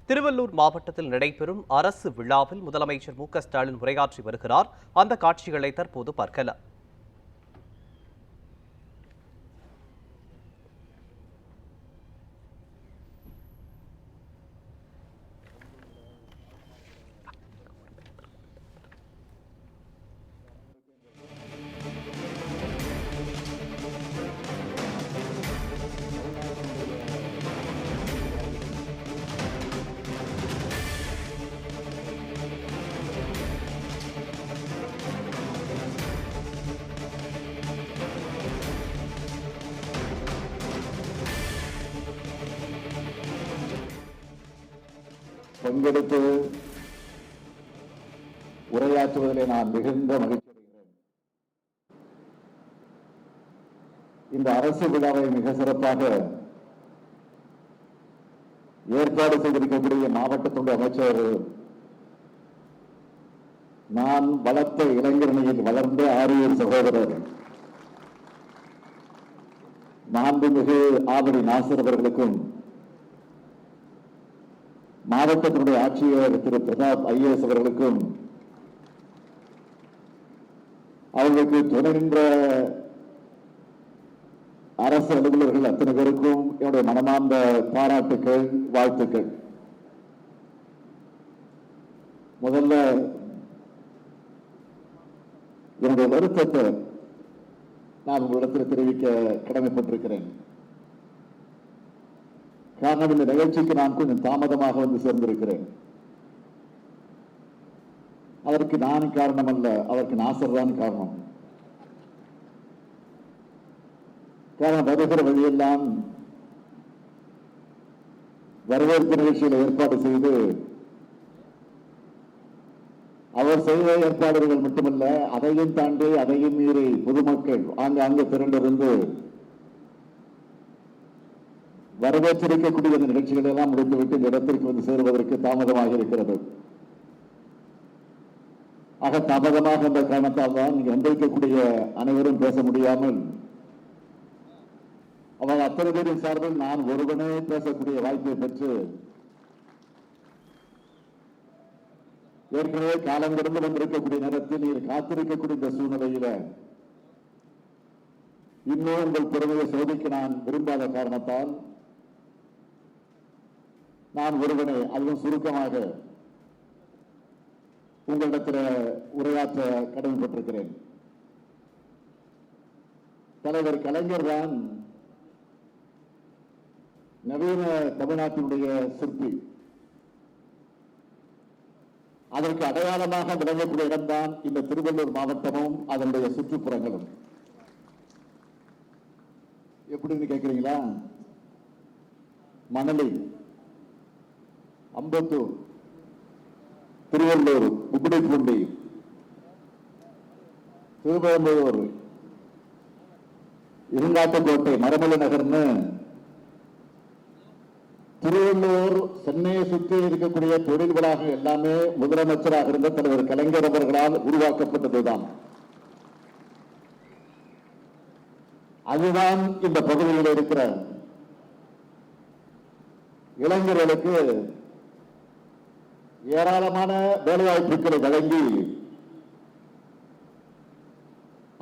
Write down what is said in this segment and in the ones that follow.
திருவள்ளூர் மாவட்டத்தில் நடைபெறும் அரசு விழாவில் முதலமைச்சர் மு.க.ஸ்டாலின் உரையாற்றி வருகிறார். அந்த காட்சிகளை தற்போது பார்க்கலாம். பங்கெடுத்து உரையாற்றுவதிலே நான் மிகுந்த மகிழ்ச்சி அடைகிறேன். இந்த அரசு விழாவை மிக சிறப்பாக ஏற்பாடு செய்திருக்கக்கூடிய மாவட்டத்துடைய அமைச்சர், நான் வளர்த்த இளைஞரணியில் வளர்ந்த ஆரியர் சகோதரர் மாண்புமிகு ஆவடி நாசர் அவர்களுக்கும், மாவட்டத்தினுடைய ஆட்சியர் திரு பிரதாப் ஐஏஎஸ் அவர்களுக்கும், அவர்களுக்கு துணை நின்ற அரசு அலுவலர்கள் அத்தனை பேருக்கும் என்னுடைய மனமார்ந்த பாராட்டுக்கள், வாழ்த்துக்கள். முதல்ல என்னுடைய வருத்தத்தை நான் உங்களிடத்தில் தெரிவிக்க கடமைப்பட்டிருக்கிறேன். காரணம், இந்த நிகழ்ச்சிக்கு நான் கொஞ்சம் தாமதமாக வந்து சேர்ந்திருக்கிறேன். அதற்கு நான் காரணம் அல்ல, அதற்கு நாசர் தான் காரணம். காரணம், வருகிற வழியெல்லாம் வரவேற்பு நிகழ்ச்சியில் ஏற்பாடு செய்து, அவர் செய்த ஏற்பாடுகள் மட்டுமல்ல, அதையும் தாண்டி அதையும் மீறி பொதுமக்கள் ஆங்காங்கே திரண்டிருந்து வரவேற்றிருக்கக்கூடிய அந்த நிகழ்ச்சிகளை எல்லாம் முடித்துவிட்டு இந்த இடத்திற்கு வந்து சேருவதற்கு தாமதமாக இருக்கிறது. ஆக தாமதமாக அந்த காரணத்தால் தான் நீங்க வந்திருக்கக்கூடிய அனைவரும் பேச முடியாமல், அவர் அத்தனை பேரின் சார்பில் நான் ஒருவனே பேசக்கூடிய வாய்ப்பை பெற்று ஏற்கனவே காலம் கடந்து வந்திருக்கக்கூடிய நேரத்தில் நீர் காத்திருக்கக்கூடிய இந்த சூழ்நிலையில இன்னும் உங்கள் திறமையை சோதிக்க நான் விரும்பாத காரணத்தால் நான் ஒருவனை அதுவும் சுருக்கமாக உங்களிடத்தில் உரையாற்ற கடமைப்பட்டிருக்கிறேன். தலைவர் கலைஞர் தான் நவீன தமிழ்நாட்டினுடைய சிற்பி. அதற்கு அடையாளமாக விளங்கக்கூடிய இடம்தான் இந்த திருவள்ளூர் மாவட்டமும் அதனுடைய சுற்றுப்புறங்களும். எப்படின்னு கேட்கிறீங்களா? மணலி, அம்பத்தூர், திருவள்ளூர், கும்மிடிப்பூண்டி, திருவள்ளூர், இருங்காட்டுக்கோட்டை, மரமலை நகர்னு திருவள்ளூர், சென்னையை சுற்றி இருக்கக்கூடிய தொழில் வளாகம் எல்லாமே முதலமைச்சராக இருந்த தலைவர் கலைஞர் அவர்களால் உருவாக்கப்பட்டதுதான். அதுதான் இந்த பகுதியில் இருக்கிற இளைஞர்களுக்கு ஏராளமான வேலைவாய்ப்புகளை வழங்கி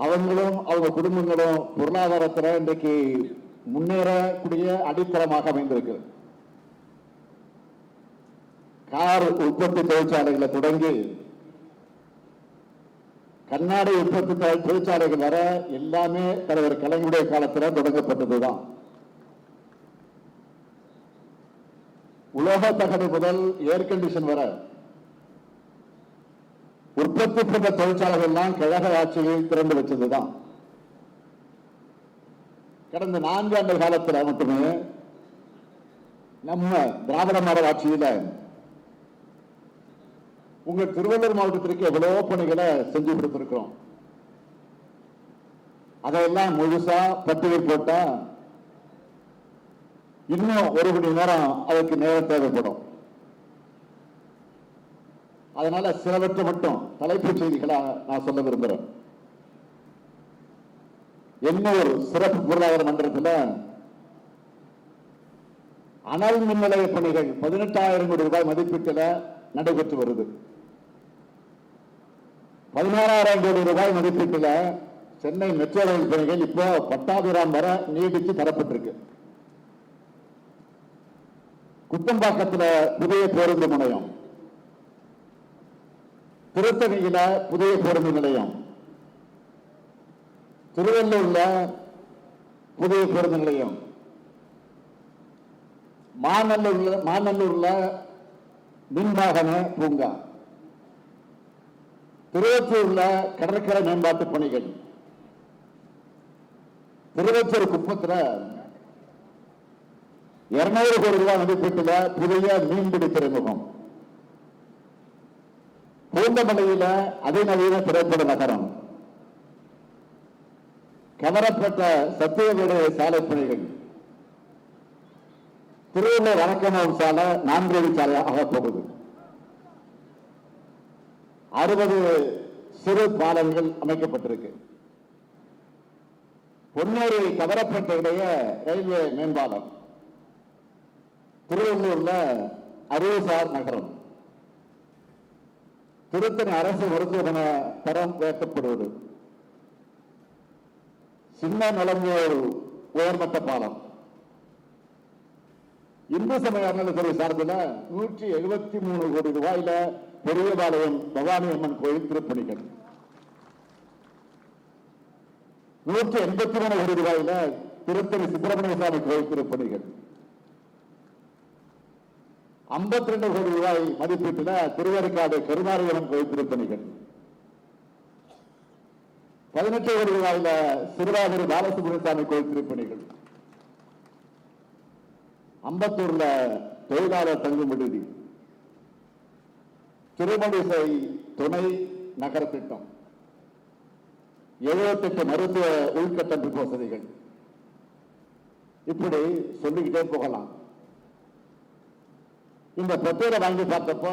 அவங்களும் அவங்க குடும்பங்களும் பொருளாதாரத்தில் இன்றைக்கு முன்னேறக்கூடிய அடித்தளமாக அமைந்திருக்கு. கார் உற்பத்தி தொழிற்சாலைகளை தொடங்கி கண்ணாடி உற்பத்தி தொழிற்சாலைகள் வர எல்லாமே தலைவர் கலைஞருடைய காலத்தில் தொடங்கப்பட்டதுதான். உலோக தகடு முதல் ஏர் கண்டிஷன் வர உற்பத்தி பண்ற தொழிற்சாலைகள் எல்லாம் கழக ஆட்சியில் திறந்து வச்சதுதான். கடந்த 4 ஆண்டு காலத்தில் மட்டுமே நம்ம திராவிட மாடல் ஆட்சியில உங்க திருவள்ளூர் மாவட்டத்திற்கு எவ்வளவு பணிகளை செஞ்சு கொடுத்திருக்கிறோம். அதையெல்லாம் முழுசா பட்டியல் போட்டா இன்னும் 1 மணி நேரம் அதற்கு நேரம் தேவைப்படும். அதனால சிலவற்றை மட்டும் தலைப்புச் செய்திகளா நான் சொல்ல விரும்புகிறேன். எண்ணூர் சிறப்பு பொருளாதார மன்றத்தில் அனல் மின் நிலைய பணிகள் 18,000 கோடி ரூபாய் மதிப்பீட்டில் நடைபெற்று வருது. 16,000 கோடி ரூபாய் மதிப்பீட்டில் சென்னை மெட்ரோ ரயில் பணிகள் இப்போ பட்டாபிராம் வர நீடித்து தரப்பட்டிருக்கு. குத்தம்பாக்கத்தில் புதிய பேருந்து நிலையம், திருத்தணியில புதிய பேருந்து நிலையம், திருவள்ளூர்ல புதிய பேருந்து நிலையம், மாநல்லூர்ல மின்வாகன பூங்கா, திருவொற்றியூர்ல கடற்கரை மேம்பாட்டு பணிகள், திருவொற்றியூர் குப்பத்துல 200 கோடி ரூபாய் மதிப்பீட்டில் புதிய மீன்பிடி துறைமுகம், பூந்தமல்லியில அதிநவீன திரைப்பட நகரம், கவரப்பட்ட சத்தியவீடு சாலை பணிகள், திருவள்ளூர் வணக்கமாவும் சாலை 4 வழி சாலை ஆகப்போகுது. 60 சிறு பாலங்கள் அமைக்கப்பட்டிருக்கு. பொன்னேரி கவரப்பட்ட இடையே ரயில்வே மேம்பாலம், திருவள்ளூர்ல அறிவுசார் நகரம், திருத்தணி அரசு மருத்துவமனை தரம் உயர்த்தப்படுவது, சின்ன நலம்பூர் உயர்மட்ட பாலம், இந்து சமய அறநிலையத்துறை சார்பில் 173 கோடி ரூபாயில பெரியபாளையம் பவானி அம்மன் கோயில் திருப்பணிகள், 183 கோடி ரூபாயில திருத்தணி சுப்பிரமணிய சுவாமி கோயில் திருப்பணிகள், 52 கோடி ரூபாய் மதிப்பீட்டில் திருவேற்காடு கருமாரியம்மன் கோயில் திருப்பணிகள், 18 கோடி ரூபாயில சிறுவாதிரி பாலசுப்ரமணியசாமி கோயில் திருப்பணிகள், அம்பத்தூர்ல தொழிலாளர் தங்கும் விடுதி, திருமணிசை துணை நகர திட்டம், 78 மருத்துவ உள்கட்டமைப்பு வசதிகள், இப்படி சொல்லிக்கிட்டே போகலாம். இந்த பட்டியலை வாங்கி பார்த்தப்போ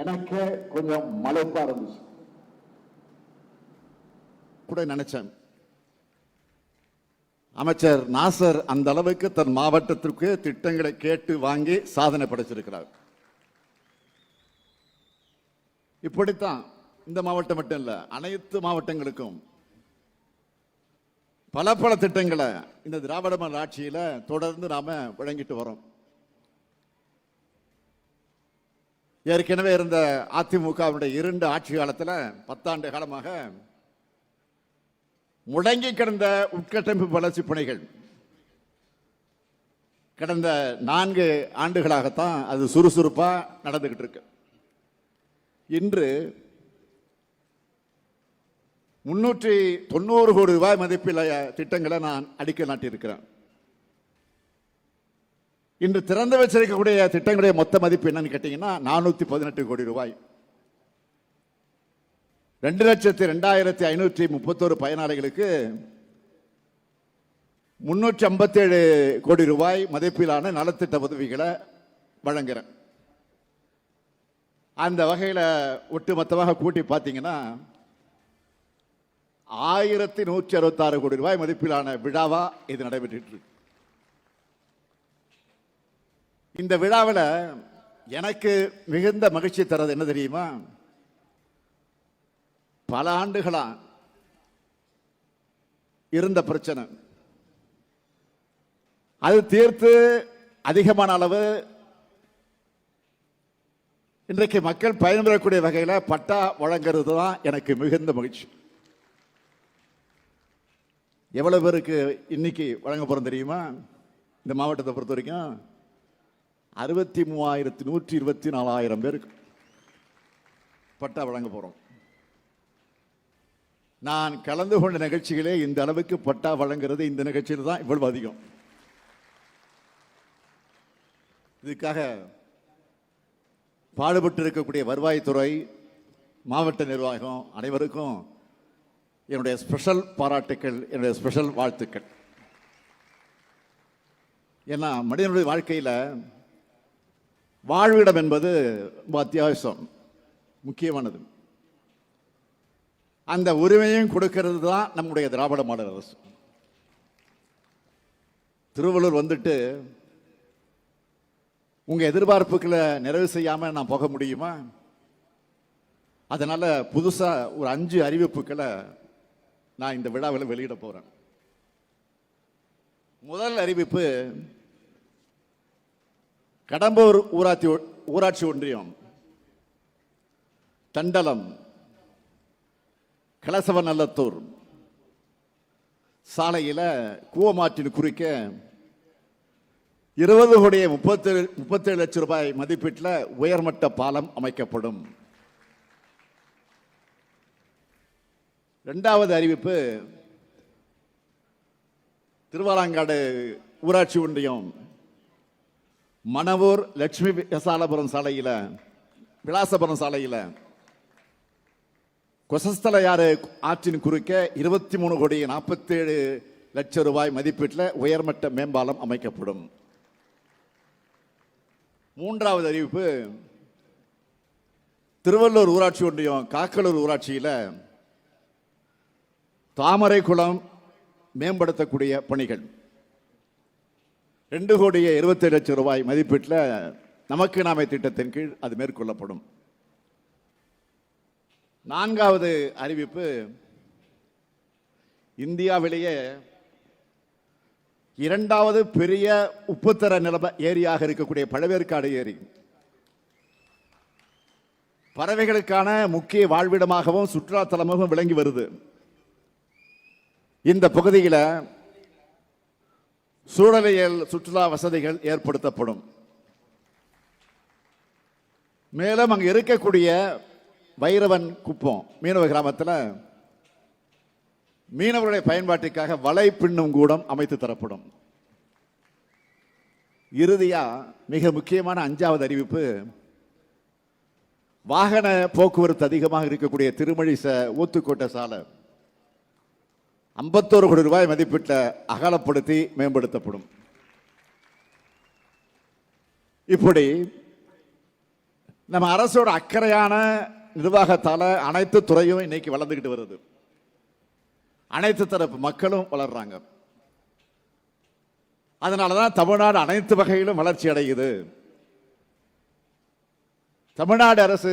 எனக்கு கொஞ்சம் மலைப்பா இருந்துச்சு. கூட நினைச்சேன், அமைச்சர் நாசர் அந்த அளவுக்கு தன் மாவட்டத்திற்கு திட்டங்களை கேட்டு வாங்கி சாதனை படைச்சிருக்கிறார். இப்படித்தான் இந்த மாவட்டம் மட்டும் இல்ல, அனைத்து மாவட்டங்களுக்கும் பல திட்டங்களை இந்த திராவிட மாடல் ஆட்சியில தொடர்ந்து நாம வழங்கிட்டு வரோம். ஏற்கனவே இருந்த அதிமுகவுடைய 2 ஆட்சி காலத்தில் 10 ஆண்டு காலமாக முடங்கி கிடந்த உட்கட்டமைப்பு வளர்ச்சி பணிகள் கடந்த 4 ஆண்டுகளாகத்தான் அது சுறுசுறுப்பா நடந்துகிட்டு இருக்கு. இன்று 390 கோடி ரூபாய் மதிப்பில் திட்டங்களை நான் அடிக்கல் நாட்டியிருக்கிறேன். இன்று திறந்து வச்சிருக்கக்கூடிய திட்டங்களுடைய மொத்த மதிப்பு என்னன்னு கேட்டீங்கன்னா 418 கோடி ரூபாய். 2,02,531 பயனாளிகளுக்கு 357 கோடி ரூபாய் மதிப்பிலான நலத்திட்ட உதவிகளை வழங்குறேன். அந்த வகையில் ஒட்டுமொத்தமாக கூட்டி பார்த்தீங்கன்னா 1,166 கோடி ரூபாய் மதிப்பிலான விழாவா இது நடைபெற்று இருக்கு. இந்த விழாவில் எனக்கு மிகுந்த மகிழ்ச்சி தரது என்ன தெரியுமா? பல ஆண்டுகளா இருந்த பிரச்சனை அது தீர்த்து அதிகமான அளவு இன்றைக்கு மக்கள் பயன்பெறக்கூடிய வகையில் பட்டா வழங்குறது தான் எனக்கு மிகுந்த மகிழ்ச்சி. எவ்வளவு பேருக்கு இன்னைக்கு வழங்க போறோம் தெரியுமா? இந்த மாவட்டத்தை பொறுத்த வரைக்கும் 63,124 பேருக்கு பட்டா வழங்க போறோம். நான் கலந்து கொண்ட நிகழ்ச்சிகளே இந்த அளவுக்கு பட்டா வழங்குறது இந்த நிகழ்ச்சியில் தான் இவ்வளவு அதிகம். இதுக்காக பாடுபட்டு இருக்கக்கூடிய வருவாய்த்துறை, மாவட்ட நிர்வாகம் அனைவருக்கும் என்னுடைய ஸ்பெஷல் பாராட்டுக்கள், என்னுடைய ஸ்பெஷல் வாழ்த்துக்கள். ஏன்னா மனிதனுடைய வாழ்க்கையில் வாழ்விடம் என்பது ரொம்ப அத்தியாவசியம், முக்கியமானது. அந்த உரிமையும் கொடுக்கிறது தான் நம்முடைய திராவிட மாடல் அரசு. திருவள்ளூர் வந்துட்டு உங்க எதிர்பார்ப்புகளை நிறைவு செய்யாம நான் போக முடியுமா? அதனால புதுசா ஒரு 5 அறிவிப்புகளை நான் இந்த விழாவில் வெளியிட போறேன். முதல் அறிவிப்பு, கடம்பூர் ஊராட்சி ஒன்றியம் தண்டலம் கலசவநல்லத்தூர் சாலையில் கூவமாற்றின் குறுக்க 20,37 லட்சம் ரூபாய் மதிப்பீட்டில் உயர்மட்ட பாலம் அமைக்கப்படும். இரண்டாவது அறிவிப்பு, திருவாலாங்காடு ஊராட்சி ஒன்றியம் மணவூர் லட்சுமி விலாசபுரம் சாலையில் கொசஸ்தலையாறு ஆற்றின் குறுக்க 23,47 லட்சம் ரூபாய் மதிப்பீட்டில் உயர்மட்ட மேம்பாலம் அமைக்கப்படும். மூன்றாவது அறிவிப்பு, திருவள்ளூர் ஊராட்சி ஒன்றியம் காக்கலூர் ஊராட்சியில் தாமரை குளம் மேம்படுத்தக்கூடிய பணிகள் 2,27 லட்சம் ரூபாய் மதிப்பீட்டில் நமக்கு நாமே திட்டத்தின் கீழ் அது மேற்கொள்ளப்படும். நான்காவது அறிவிப்பு, இந்தியாவிலேயே 2வது பெரிய உப்புத்தர நில ஏரியாக இருக்கக்கூடிய பழவேற்காடு ஏரி பறவைகளுக்கான முக்கிய வாழ்விடமாகவும் சுற்றுலா தலமாகவும் விளங்கி வருது. இந்த பகுதியில் சூழலியல் சுற்றுலா வசதிகள் ஏற்படுத்தப்படும். மேலும் அங்கு இருக்கக்கூடிய வைரவன் குப்பம் மீனவ கிராமத்தில் மீனவர்களுடைய பயன்பாட்டிற்காக வலை பின்னும் கூடம் அமைத்து தரப்படும். இறுதியா மிக முக்கியமான 5வது அறிவிப்பு, வாகன போக்குவரத்து அதிகமாக இருக்கக்கூடிய திருமழிச ஊத்துக்கோட்டை சாலை 51 கோடி ரூபாய் மதிப்பீட்டில் அகலப்படுத்தி மேம்படுத்தப்படும். இப்படி நம்ம அரசோட அக்கறையான நிர்வாகத்தால அனைத்து துறையும் இன்னைக்கு வளர்ந்துகிட்டு வருது. அனைத்து தரப்பு மக்களும் வளர்றாங்க. அதனாலதான் தமிழ்நாடு அனைத்து வகையிலும் வளர்ச்சி அடையுது. தமிழ்நாடு அரசு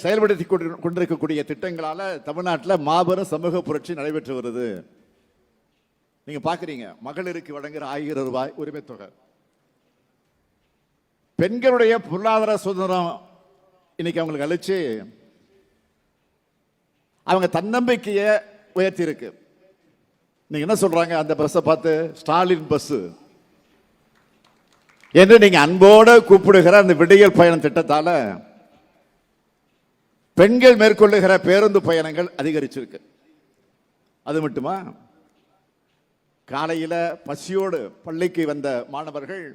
செயல்படுத்தி கொண்டிருக்கக்கூடிய திட்டங்களால தமிழ்நாட்டில் மாபெரும் சமூக புரட்சி நடைபெற்று வருது. நீங்க பாக்குறீங்க, மகளிருக்கு வழங்குகிற 1000 ரூபாய் உரிமை தொகை, பெண்களுடைய பொருளாதார சுதந்திரம் இன்னைக்கு அவங்களுக்கு அளிச்சு அவங்க தன்னம்பிக்கையை உயர்த்தி இருக்கு. நீங்க என்ன சொல்றாங்க, அந்த பஸ்ஸை பார்த்து ஸ்டாலின் பஸ் என்று நீங்க அன்போடு கூப்பிடுகிற அந்த விடியல் பயணம் திட்டத்தால பெண்கள் மேற்கொள்ளுகிற பேருந்து பயணங்கள் அதிகரிச்சிருக்கு. அது மட்டுமா, காலையில பசியோடு பள்ளிக்கு வந்த மாணவர்கள்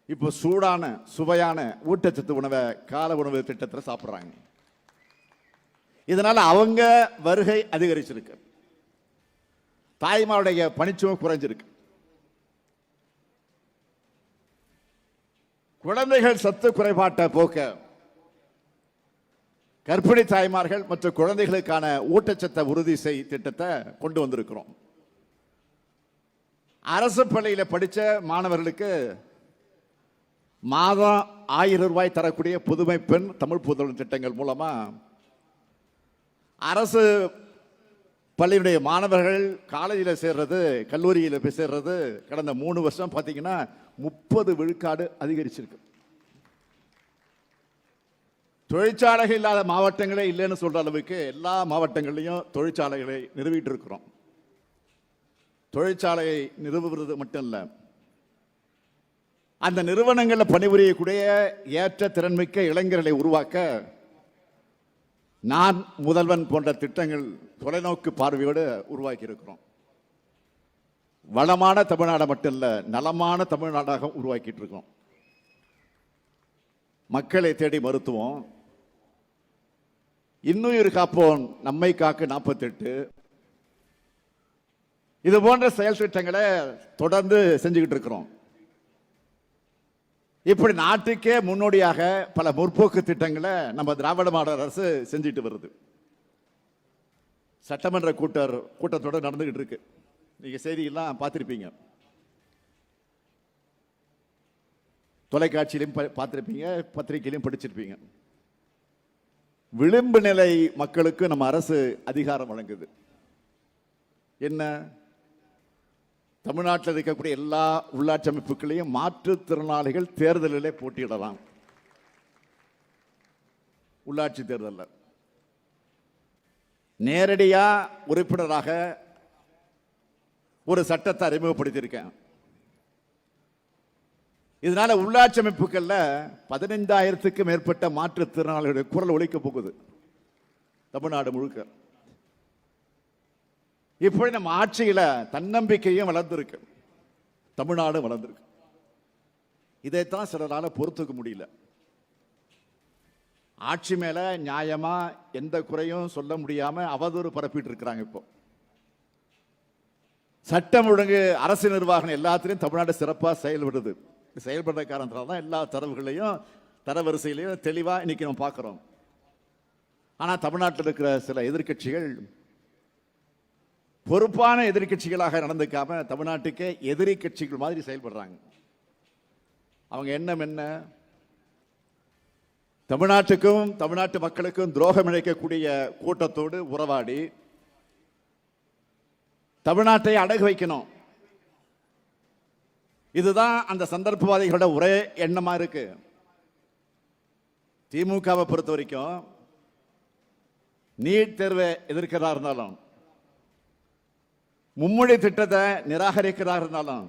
இப்போ சூடான சுவையான ஊட்டச்சத்து உணவை கால உணவு திட்டத்தில் சாப்பிட்றாங்க. இதனால அவங்க வருகை அதிகரிச்சிருக்கு. தாய்மாருடைய பணிச்சுமை குறைஞ்சிருக்கு. குழந்தைகள் சத்து குறைபாட்டை போக்க கர்ப்பிணி தாய்மார்கள் மற்றும் குழந்தைகளுக்கான ஊட்டச்சத்தை உறுதி செய் திட்டத்தை கொண்டு வந்திருக்கிறோம். அரசு பள்ளியில் படித்த மாணவர்களுக்கு மாதம் 1000 ரூபாய் தரக்கூடிய புதுமை பெண் தமிழ் புதல்வன் திட்டங்கள் மூலமா அரசு பள்ளியுடைய மாணவர்கள் காலேஜில் சேர்றது, கல்லூரியில் போய் சேர்றது கடந்த 3 வருஷம் பார்த்தீங்கன்னா 30 விழுக்காடு அதிகரிச்சிருக்கு. தொழிற்சாலைகள் இல்லாத மாவட்டங்களே இல்லைன்னு சொல்ற அளவுக்கு எல்லா மாவட்டங்களையும் தொழிற்சாலைகளை நிறுவிட்டு இருக்கிறோம். தொழிற்சாலையை நிறுவுவது மட்டும் இல்ல, அந்த நிறுவனங்களில் பணிபுரியக்கூடிய ஏற்ற திறன்மிக்க இளைஞர்களை உருவாக்க நான் முதல்வன் போன்ற திட்டங்கள் தொலைநோக்கு பார்வையோடு உருவாக்கி இருக்கிறோம். வளமான தமிழ்நாடு மட்டும் இல்ல, நலமான தமிழ்நாடாக உருவாக்கிட்டு இருக்கோம். மக்களை தேடி மருத்துவம், இன்னுயிர் காப்போம் நம்மை காக்க 48, இது போன்ற செயல் திட்டங்களை தொடர்ந்து செஞ்சுக்கிட்டு இருக்கிறோம். இப்படி நாட்டுக்கே முன்னோடியாக பல முற்போக்கு திட்டங்களை நம்ம திராவிட மாடல் அரசு செஞ்சுட்டு வருது. சட்டமன்ற கூட்டத்தோடு நடந்துகிட்டு இருக்கு. நீங்க செய்தியெல்லாம் பார்த்திருப்பீங்க. தொலைக்காட்சியிலையும் பார்த்திருப்பீங்க, பத்திரிகையிலையும் படிச்சிருப்பீங்க. விளிம்பு நிலை மக்களுக்கு நம்ம அரசு அதிகாரம் வழங்குது. என்ன? தமிழ்நாட்டில் இருக்கக்கூடிய எல்லா உள்ளாட்சி அமைப்புகளையும் மாற்றுத்திறனாளிகள் தேர்தலிலே போட்டியிடலாம். உள்ளாட்சி தேர்தலில் நேரடியா உறுப்பினராக ஒரு சட்டத்தை அறிமுகப்படுத்தியிருக்கேன். இதனால உள்ளாட்சி அமைப்புகள்ல 15,000க்கும் மேற்பட்ட மாற்றுத்திறனாளிகளுடைய குரல் ஒலிக்க போகுது தமிழ்நாடு முழுக்க. இப்படி நம்ம ஆட்சியில தன்னம்பிக்கையும் வளர்ந்திருக்கு, தமிழ்நாடு வளர்ந்திருக்கு. இதைத்தான் சிலரால பொறுத்துக்க முடியல. ஆட்சி மேல நியாயமா எந்த குறையும் சொல்ல முடியாம அவதூறு பரப்பிட்டு இருக்கிறாங்க. இப்போ சட்டம் ஒழுங்கு, அரசு நிர்வாகம் எல்லாத்திலையும் தமிழ்நாடு சிறப்பாக செயல்படுது. செயல்படுற காரணத்தினால தான் எல்லா தரவுகளையும் தரவரிசையிலையும் தெளிவா இன்னைக்கு நம்ம பார்க்கிறோம். ஆனா தமிழ்நாட்டில் இருக்கிற சில எதிர்க்கட்சிகள் பொறுப்பான எதிர்க்கட்சிகளாக நடந்துக்காம தமிழ்நாட்டுக்கே எதிரி கட்சிகள் மாதிரி செயல்படுறாங்க. அவங்க எண்ணம் என்ன? தமிழ்நாட்டுக்கும் தமிழ்நாட்டு மக்களுக்கும் துரோகம் இழைக்கக்கூடிய கூட்டத்தோடு உறவாடி தமிழ்நாட்டை அடகு வைக்கணும். இதுதான் அந்த சந்தர்ப்பவாதிகளோட ஒரே எண்ணமா இருக்கு. திமுகவை பொறுத்த வரைக்கும் நீட் தேர்வை எதிர்க்கிறதா இருந்தாலும், மும்மொழி திட்டத்தை நிராகரிக்கிறதா இருந்தாலும்,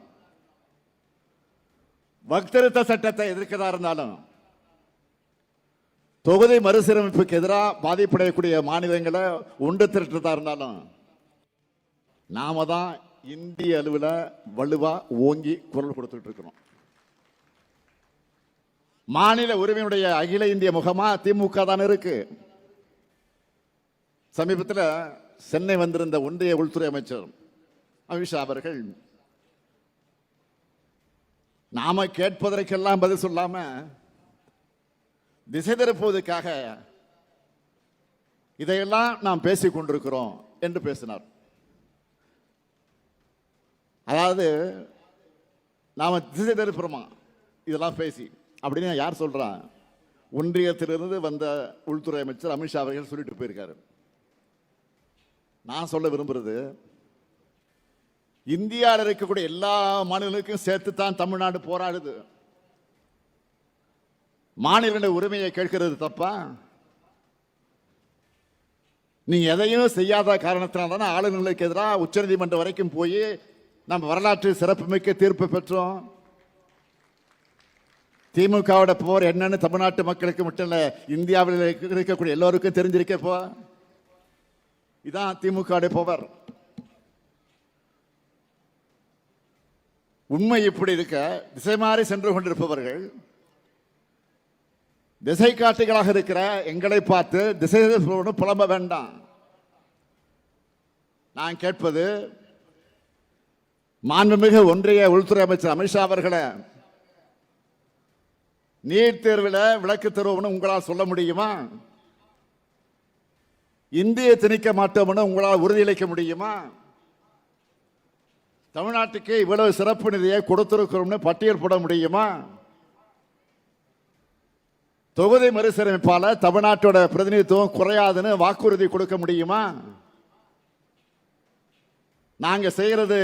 வக்திருத்த சட்டத்தை எதிர்க்கிறதா இருந்தாலும், தொகுதி மறுசீரமைப்புக்கு எதிராக பாதிப்படையக்கூடிய மாநிலங்களை ஒன்று திரட்டுறதா இருந்தாலும், நாம தான் இந்திய அளவில் வலுவா ஓங்கி குரல் கொடுத்துட்டு இருக்கிறோம். மாநில உரிமையுடைய அகில இந்திய முகமா திமுக தான் இருக்கு. சமீபத்தில் சென்னை வந்திருந்த ஒன்றிய உள்துறை அமைச்சர் அமித்ஷா அவர்கள் நாம கேட்பதற்கெல்லாம் பதில் சொல்லாம திசை திருப்புவதற்காக இதையெல்லாம் நாம் பேசிக் கொண்டிருக்கிறோம் என்று பேசினார். அதாவது நாம திசை திருப்புறோமா இதெல்லாம் பேசி அப்படின்னு யார் சொல்றா? ஒன்றியத்திலிருந்து வந்த உள்துறை அமைச்சர் அமித்ஷா அவர்கள் சொல்லிட்டு போயிருக்காரு. நான் சொல்ல விரும்புறது, இந்தியாவில் இருக்கக்கூடிய எல்லா மாநிலங்களுக்கும் சேர்த்து தான் தமிழ்நாடு போராடுது. மாநில உரிமையை கேட்கிறது தப்பா? நீங்க எதையும் செய்யாத காரணத்தினால தான் ஆளுநர்களுக்கு எதிராக உச்சநீதிமன்றம் வரைக்கும் போய் நம்ம வரலாற்று சிறப்புமிக்க தீர்ப்பு பெற்றோம். திமுகவோட போர் என்னன்னு தமிழ்நாட்டு மக்களுக்கு மட்டும் இல்ல, இந்தியாவில் இருக்கக்கூடிய எல்லோருக்கும் தெரிஞ்சிருக்கப்போ இதான் திமுக போவர். உண்மை இப்படி இருக்க திசை மாறி சென்று கொண்டிருப்பவர்கள் திசை காட்டிகளாக இருக்கிற எங்களை பார்த்து திசை புலம்ப வேண்டாம். நான் கேட்பது, மாண்புமிகு ஒன்றிய உள்துறை அமைச்சர் அமித்ஷா அவர்களை நீட் தேர்வில் விளக்கு தருவோம்னு உங்களால் சொல்ல முடியுமா? இந்தியை திணிக்க மாட்டோம்னு உங்களால் உறுதியளிக்க முடியுமா? தமிழ்நாட்டுக்கு இவ்வளவு சிறப்பு நிதியை கொடுத்திருக்கிறோம்னு பட்டியல் போட முடியுமா? தொகுதி மறுசீரமைப்பால தமிழ்நாட்டோட பிரதிநிதித்துவம் குறையாதுன்னு வாக்குறுதி கொடுக்க முடியுமா? நாங்க செய்யறது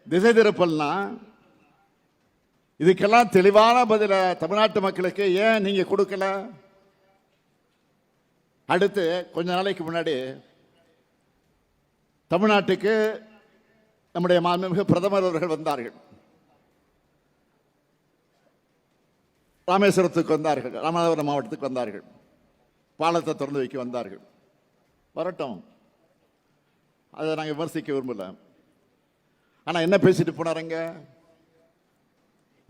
திசை திருப்பல்னா இதுக்கெல்லாம் தெளிவான பதில தமிழ்நாட்டு மக்களுக்கு ஏன் நீங்க கொடுக்கல? அடுத்து கொஞ்ச நாளைக்கு முன்னாடி தமிழ்நாட்டுக்கு நம்முடைய மாண்புமிகு பிரதமர் அவர்கள் வந்தார்கள். ராமேஸ்வரத்துக்கு வந்தார்கள், ராமநாதபுரம் மாவட்டத்துக்கு வந்தார்கள், பாலத்தை திறந்து வைக்க வந்தார்கள். வரட்டும், அதை நாங்கள் விமர்சிக்க விரும்பல. ஆனா என்ன பேசிட்டு போனாருங்க?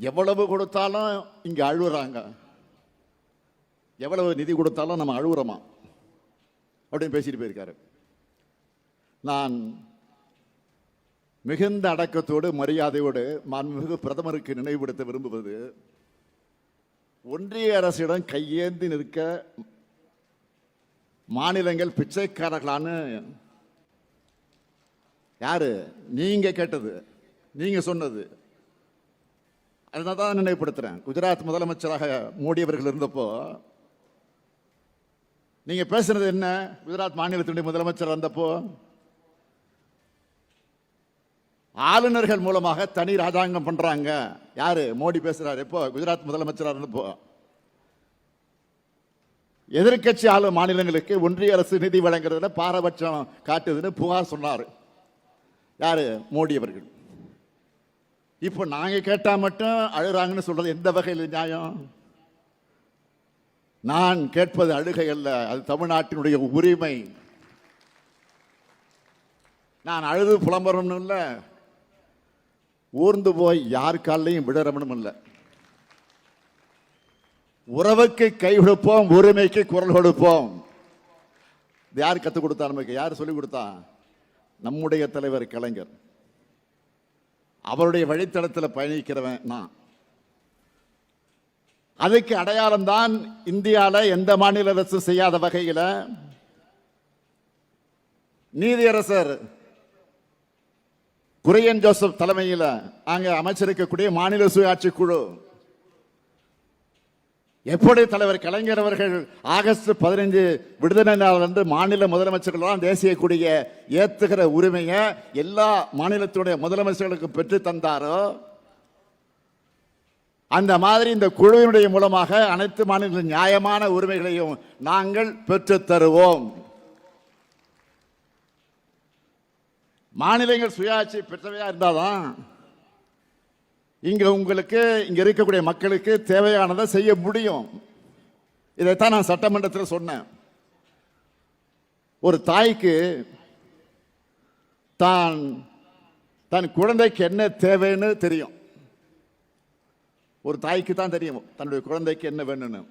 எவ்வளவு கொடுத்தாலும் இங்க அழுகுறாங்க, எவ்வளவு நிதி கொடுத்தாலும் நம்ம அழுகுறோமா அப்படின்னு பேசிட்டு போயிருக்காரு. நான் மிகுந்த அடக்கத்தோடு மரியாதையோடு மாண்புமிகு பிரதமருக்கு நினைவுபடுத்த விரும்புவது, ஒன்றிய அரசிடம் கையேந்தி நிற்க மாநிலங்கள் பிச்சைக்காரர்களான்னு யாரு? நீங்க கேட்டது, நீங்க சொன்னது. அதனால தான் நினைவுபடுத்துறேன். குஜராத் முதலமைச்சராக மோடி அவர்கள் இருந்தப்போ நீங்க பேசுறது என்ன? குஜராத் மாநிலத்தினுடைய முதலமைச்சர் வந்தப்போ ஆளுநர்கள் மூலமாக தனி ராஜாங்கம் பண்றாங்க. யாரு? மோடி பேசுறாரு. எப்போ? குஜராத் முதலமைச்சராக இருந்தப்போ. எதிர்கட்சி ஆளும் மாநிலங்களுக்கு ஒன்றிய அரசு நிதி வழங்குறதுல பாரபட்சம் காட்டுதுன்னு புகார் சொன்னார். யாரு? மோடி அவர்கள். இப்போ நாங்க கேட்டா மட்டும் அழுறாங்கன்னு சொல்றது எந்த வகையில் நியாயம்? நான் கேட்பது அழுகை அல்ல, அது தமிழ்நாட்டினுடைய உரிமை. நான் அழுது புலம்பரணும் இல்ல, ஊர்ந்து போய் யார் காலையும் விடறவனும் இல்லை. உறவுக்கு கை கொடுப்போம், உரிமைக்கு குரல் கொடுப்போம். இது யார் கற்றுக் கொடுத்தா? நமக்கு யார் சொல்லிக் கொடுத்தா? நம்முடைய தலைவர் கலைஞர். அவருடைய வழித்தடத்தில் பயணிக்கிறவன் நான். அதுக்கு அடையாளம் தான் இந்தியாவில் எந்த மாநில அரசு செய்யாத வகையில் நீதியரசர் குரியன் ஜோசப் தலைமையில் அங்கே அமைச்சிருக்கக்கூடிய மாநில சுயாட்சி குழு எப்படி தலைவர் கலைஞர் அவர்கள் ஆகஸ்ட் 15 விடுதலை நாள் அன்று மாநில முதலமைச்சர்கள் தேசிய கொடியை ஏத்துகிற உரிமையை எல்லா மாநிலத்துடைய முதலமைச்சர்களுக்கு பெற்று தந்தாரோ, அந்த மாதிரி இந்த குழுவினுடைய மூலமாக அனைத்து மாநில நியாயமான உரிமைகளையும் நாங்கள் பெற்று தருவோம். மாநிலங்கள் சுயாட்சி பெற்றவையா இருந்தாதான் இங்க உங்களுக்கு இங்க இருக்கக்கூடிய மக்களுக்கு தேவையானதை செய்ய முடியும். இதைத்தான் நான் சட்டமன்றத்தில் சொன்னேன். ஒரு தாய்க்கு தன் குழந்தைக்கு என்ன தேவைன்னு தெரியும். ஒரு தாய்க்கு தான் தெரியும் தன்னுடைய குழந்தைக்கு என்ன வேணும்னு.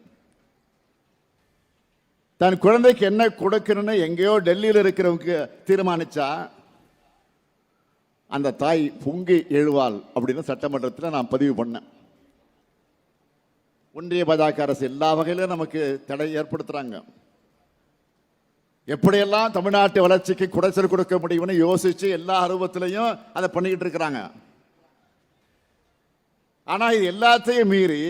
தன் குழந்தைக்கு என்ன கொடுக்கணும்னு எங்கேயோ டெல்லியில் இருக்கிறவங்க தீர்மானிச்சா அந்த தாய் பொங்கி எழுவாள் அப்படின்னு சட்டமன்றத்தில் நான் பதிவு பண்ணேன். ஒன்றிய பாஜக அரசு எல்லா வகையிலும் நமக்கு தடை ஏற்படுத்துறாங்க. எப்படியெல்லாம் தமிழ்நாட்டு வளர்ச்சிக்கு குடைச்சல் கொடுக்க முடியும்னு யோசிச்சு எல்லா அருவத்திலையும் அதை பண்ணிக்கிட்டு இருக்கிறாங்க. ஆனா இது எல்லாத்தையும் மீறி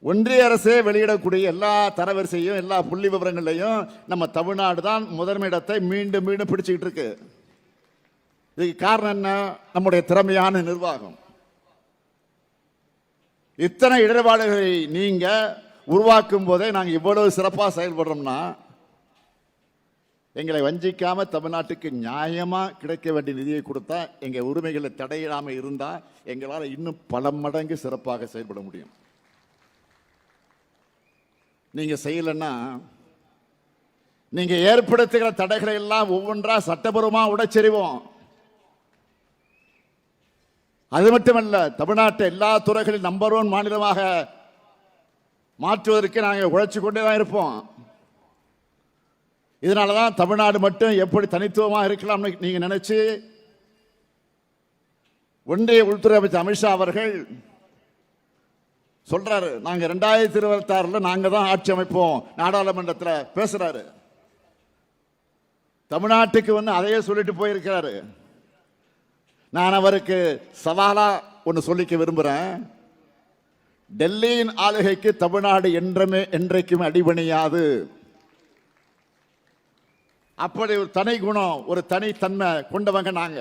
ஒன்றிய அரசே வெளியிடக்கூடிய எல்லா தரவரிசையும் எல்லா புள்ளி விவரங்களையும் நம்ம தமிழ்நாடு தான் முதன்மையிடத்தை மீண்டும் மீண்டும் பிடிச்சுக்கிட்டு இருக்கு. இதுக்கு காரணம் என்ன? நம்முடைய திறமையான நிர்வாகம். இத்தனை இடர்பாடுகளை நீங்க உருவாக்கும் போதே நாங்கள் இவ்வளவு சிறப்பாக செயல்படுறோம்னா, எங்களை வஞ்சிக்காம தமிழ்நாட்டுக்கு நியாயமா கிடைக்க வேண்டிய நிதியை கொடுத்தா, எங்க உரிமைகளை தடையிடாம இருந்தா எங்களால் இன்னும் பல மடங்கு சிறப்பாக செயல்பட முடியும். நீங்க செய்யலன்னா நீங்க ஏற்படுத்துகிற தடைகளை எல்லாம் ஒவ்வொன்றா சட்டபூர்வமா உடைச்செறிவோம். அது மட்டுமல்ல, தமிழ்நாட்டை எல்லா துறைகளில் நம்பர் 1 மாநிலமாக மாற்றுவதற்கு நாங்கள் உழைச்சு கொண்டே தான் இருப்போம். இதனாலதான் தமிழ்நாடு மட்டும் எப்படி தனித்துவமா இருக்கலாம் நீங்க நினைச்சு ஒன்றிய உள்துறை அமைச்சர் அமித்ஷா அவர்கள் சொல்றாரு, நாங்க 2026 நாங்க தான் ஆட்சி அமைப்போம் நாடாளுமன்றத்தில் பேசுறாரு. தமிழ்நாட்டுக்கு அதையே சொல்லிட்டு போயிருக்கிறாரு. நான் அவருக்கு சவாலா ஒன்று சொல்லிக்க விரும்புகிறேன். டெல்லியின் ஆளுகைக்கு தமிழ்நாடு என்றைக்கும் அடிபணியாது. அப்படி ஒரு தனி குணம், ஒரு தனித்தன்மை கொண்டவங்க நாங்க.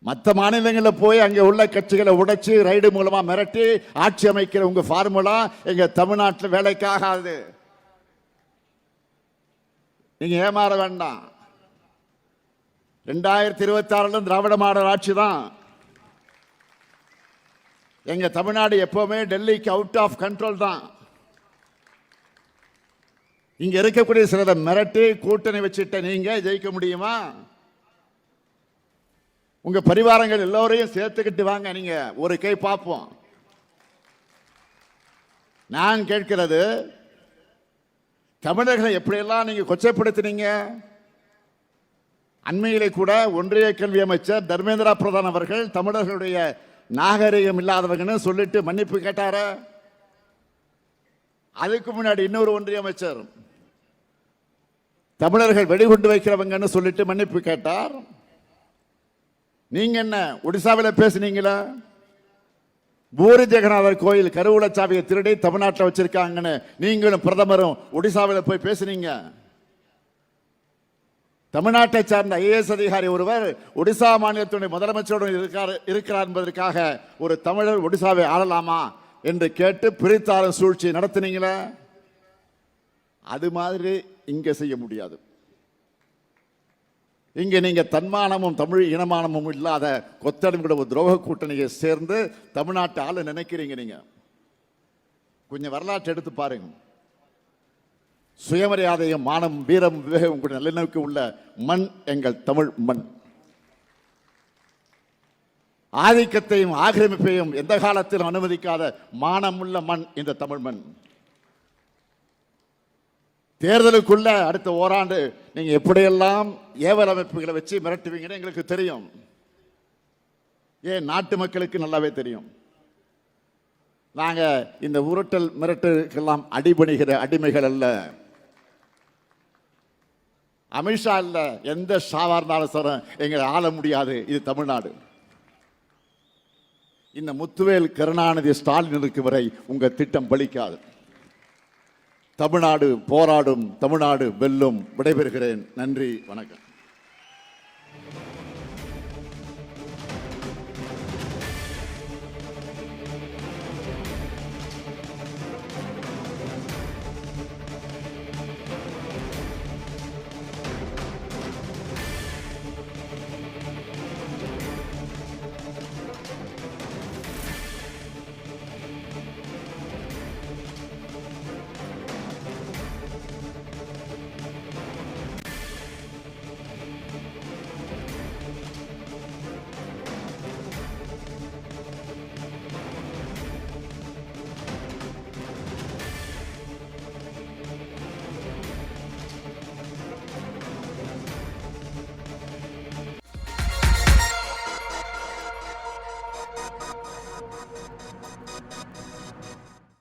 மற்ற மாநிலங்களில் போய் அங்கே உள்ள கட்சிகளை உடைச்சு ரைடு மூலமா மிரட்டி ஆட்சி அமைக்கிற உங்க ஃபார்முலா எங்க தமிழ்நாட்டில் வேலைக்காகாது. நீங்க ஏமாற வேண்டாம். 2026 திராவிட மாடல் ஆட்சி தான். எங்க தமிழ்நாடு எப்பவுமே டெல்லிக்கு அவுட் ஆஃப் கண்ட்ரோல் தான். இங்க இருக்கக்கூடிய சிலரை மிரட்டி கூட்டணி வச்சுட்ட நீங்க ஜெயிக்க முடியுமா? உங்க பரிவாரங்கள் எல்லோரையும் சேர்த்துக்கிட்டு வாங்க, நீங்க ஒரு கை பார்ப்போம். நான் கேட்கிறது, தமிழர்களை எப்படியெல்லாம் நீங்க கொச்சைப்படுத்தினீங்க. அண்மையிலே கூட ஒன்றிய கல்வி அமைச்சர் தர்மேந்திர பிரதான் அவர்கள் தமிழர்களுடைய நாகரிகம் இல்லாதவங்கன்னு சொல்லிட்டு மன்னிப்பு கேட்டார. அதுக்கு முன்னாடி இன்னொரு ஒன்றிய அமைச்சர் தமிழர்கள் வெடிகுண்டு வைக்கிறவங்கன்னு சொல்லிட்டு மன்னிப்பு கேட்டார். நீங்க என்ன ஒடிசாவில் பேசுனீங்களா? பூரி ஜெகநாதர் கோயில் கருவூலச்சாவியை திருடி தமிழ்நாட்டில் வச்சிருக்காங்கன்னு நீங்களும் பிரதமரும் ஒடிசாவில் போய் பேசுனீங்க. தமிழ்நாட்டை சார்ந்த ஐஏஎஸ் அதிகாரி ஒருவர் ஒடிசா மாநிலத்துடைய முதலமைச்சருடன் இருக்கிறார் என்பதற்காக ஒரு தமிழர் ஒடிசாவை ஆளலாமா என்று கேட்டு பிரித்தாளும் சூழ்ச்சி நடத்தினீங்களா? அது மாதிரி இங்க செய்ய முடியாது. இங்க நீங்க தன்மானமும் தமிழ் இனமானமும் இல்லாத கொத்தடிமையோட ஒரு துரோக கூட்டணியை சேர்ந்து தமிழ்நாட்டு ஆள நினைக்கிறீங்க. நீங்க கொஞ்சம் வரலாற்றை எடுத்து பாருங்க. சுயமரியாதையும் மானம் வீரம் விவேகம் கூட நல்லிணக்கு உள்ள மண் எங்கள் தமிழ் மண். ஆதிக்கத்தையும் ஆக்கிரமிப்பையும் எந்த காலத்திலும் அனுமதிக்காத மானமுள்ள மண் இந்த தமிழ் மண். தேர்தலுக்குள்ள அடுத்த ஓராண்டு நீங்க எப்படியெல்லாம் ஏவல் அமைப்புகளை வச்சு மிரட்டுவீங்கன்னு எங்களுக்கு தெரியும். ஏன் நாட்டு மக்களுக்கு நல்லாவே தெரியும். நாங்க இந்த உருட்டல் மிரட்டலுக்கெல்லாம் அடிபணிகிற அடிமைகள் அல்ல. அமித்ஷா இல்ல, எந்த ஷாவா இருந்தாலும் சார் எங்களை ஆள முடியாது. இது தமிழ்நாடு. இந்த முத்துவேல் கருணாநிதி ஸ்டாலின் இருக்கும் வரை உங்க திட்டம் பலிக்காது. தமிழ்நாடு போராடும், தமிழ்நாடு வெல்லும். விடைபெறுகிறேன். நன்றி, வணக்கம்.